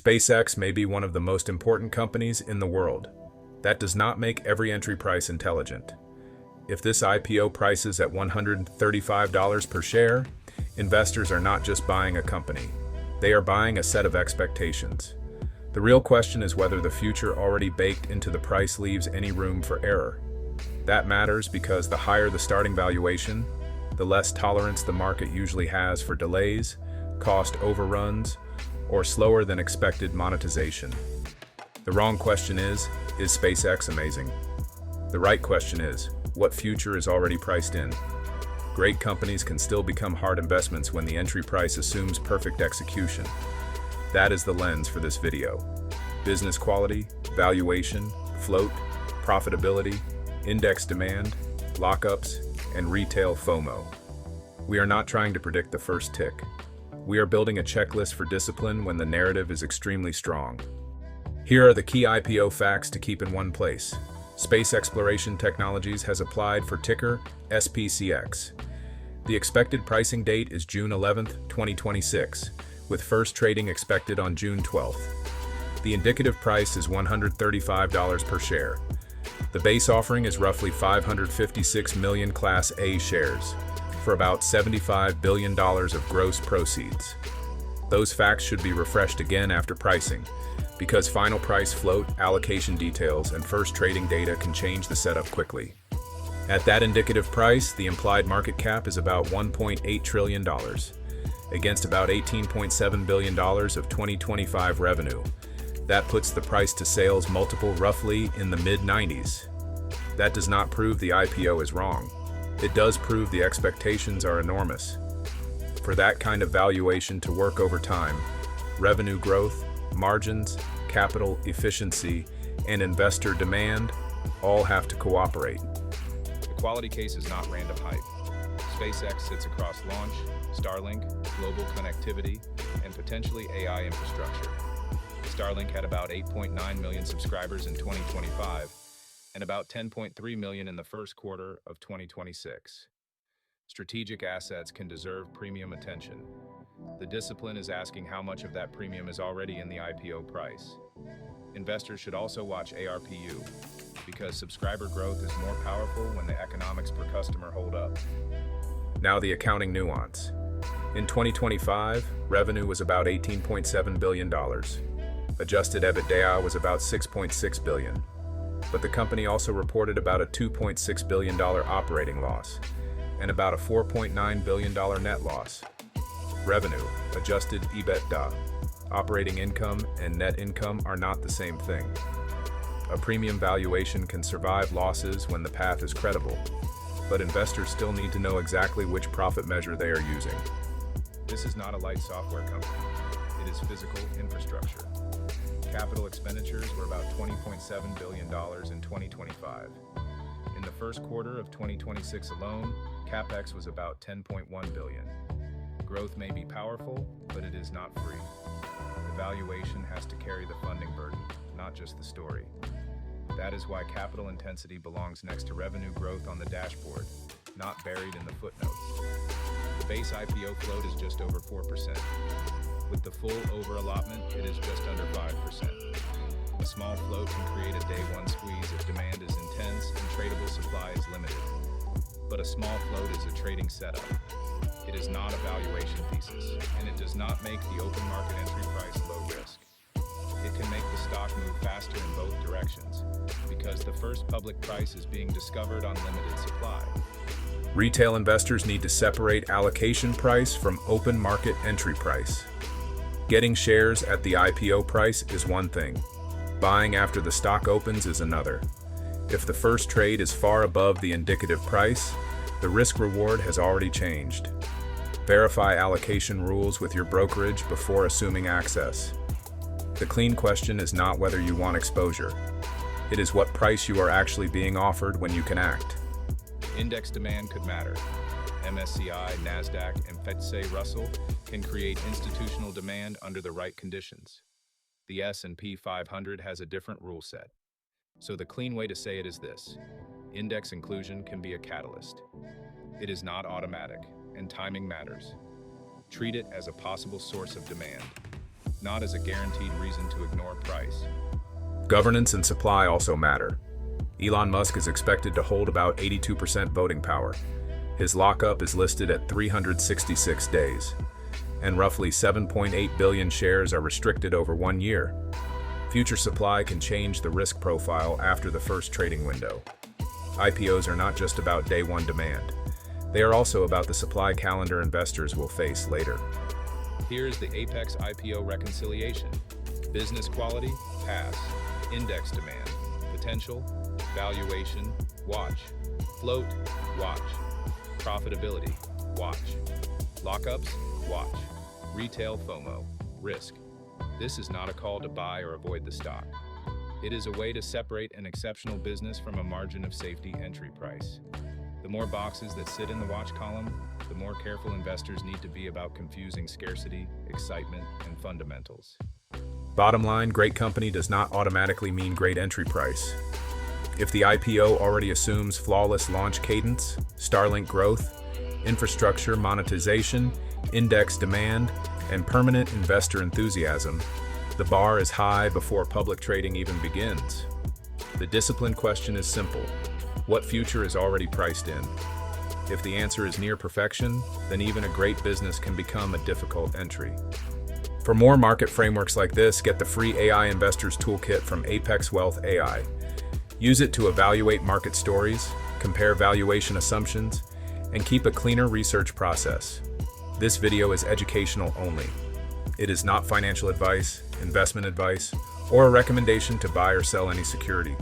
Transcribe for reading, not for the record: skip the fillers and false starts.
SpaceX may be one of the most important companies in the world. That does not make every entry price intelligent. If this IPO prices at $135 per share, investors are not just buying a company. They are buying a set of expectations. The real question is whether the future already baked into the price leaves any room for error. That matters because the higher the starting valuation, the less tolerance the market usually has for delays, cost overruns, or slower than expected monetization. The wrong question is SpaceX amazing? The right question is, what future is already priced in? Great companies can still become hard investments when the entry price assumes perfect execution. That is the lens for this video. Business quality, valuation, float, profitability, index demand, lockups, and retail FOMO. We are not trying to predict the first tick. We are building a checklist for discipline when the narrative is extremely strong. Here are the key IPO facts to keep in one place. Space Exploration Technologies has applied for ticker SPCX. The expected pricing date is June 11, 2026, with first trading expected on June 12th. The indicative price is $135 per share. The base offering is roughly 556 million Class A shares, for about $75 billion of gross proceeds. Those facts should be refreshed again after pricing, because final price float, allocation details, and first trading data can change the setup quickly. At that indicative price, the implied market cap is about $1.8 trillion, against about $18.7 billion of 2025 revenue. That puts the price to sales multiple roughly in the mid-90s. That does not prove the IPO is wrong. It does prove the expectations are enormous. For that kind of valuation to work over time, revenue growth, margins, capital efficiency, and investor demand all have to cooperate. The quality case is not random hype. SpaceX sits across launch, Starlink, global connectivity, and potentially AI infrastructure. Starlink had about 8.9 million subscribers in 2025 and about 10.3 million in the first quarter of 2026. Strategic assets can deserve premium attention. The discipline is asking how much of that premium is already in the IPO price. Investors should also watch ARPU, because subscriber growth is more powerful when the economics per customer hold up. Now the accounting nuance. In 2025, revenue was about $18.7 billion. Adjusted EBITDA was about $6.6 billion. But the company also reported about a $2.6 billion operating loss and about a $4.9 billion net loss. Revenue, adjusted EBITDA, operating income, and net income are not the same thing. A premium valuation can survive losses when the path is credible, but investors still need to know exactly which profit measure they are using. This is not a light software company. It is physical infrastructure. Capital expenditures were about $20.7 billion in 2025. In the first quarter of 2026 alone, CapEx was about $10.1 billion. Growth may be powerful, but it is not free. The valuation has to carry the funding burden, not just the story. That is why capital intensity belongs next to revenue growth on the dashboard, not buried in the footnotes. The base IPO float is just over 4%. With the full over-allotment, it is just under 5%. A small float can create a day-one squeeze if demand is intense and tradable supply is limited. But a small float is a trading setup. It is not a valuation thesis, and it does not make the open market entry price low risk. It can make the stock move faster in both directions, because the first public price is being discovered on limited supply. Retail investors need to separate allocation price from open market entry price. Getting shares at the IPO price is one thing. Buying after the stock opens is another. If the first trade is far above the indicative price, the risk-reward has already changed. Verify allocation rules with your brokerage before assuming access. The clean question is not whether you want exposure. It is what price you are actually being offered when you can act. Index demand could matter. MSCI, NASDAQ, and FTSE Russell can create institutional demand under the right conditions. The S&P 500 has a different rule set. So the clean way to say it is this: index inclusion can be a catalyst. It is not automatic, and timing matters. Treat it as a possible source of demand. not as a guaranteed reason to ignore price. Governance and supply also matter. Elon Musk is expected to hold about 82% voting power. His lockup is listed at 366 days, and roughly 7.8 billion shares are restricted over 1 year. Future supply can change the risk profile after the first trading window. IPOs are not just about day one demand. They are also about the supply calendar investors will face later. Here's the Apex IPO reconciliation. Business quality, pass. Index demand, potential, valuation, watch. Float, watch. Profitability, watch. Lockups, watch. Retail FOMO, risk. This is not a call to buy or avoid the stock. It is a way to separate an exceptional business from a margin of safety entry price. The more boxes that sit in the watch column, the more careful investors need to be about confusing scarcity, excitement, and fundamentals. Bottom line, great company does not automatically mean great entry price. If the IPO already assumes flawless launch cadence, Starlink growth, infrastructure monetization, index demand, and permanent investor enthusiasm, the bar is high before public trading even begins. The discipline question is simple. What future is already priced in? If the answer is near perfection, then even a great business can become a difficult entry. For more market frameworks like this, get the free AI Investors Toolkit from Apex Wealth AI. Use it to evaluate market stories, compare valuation assumptions, and keep a cleaner research process. This video is educational only. It is not financial advice, investment advice, or a recommendation to buy or sell any security.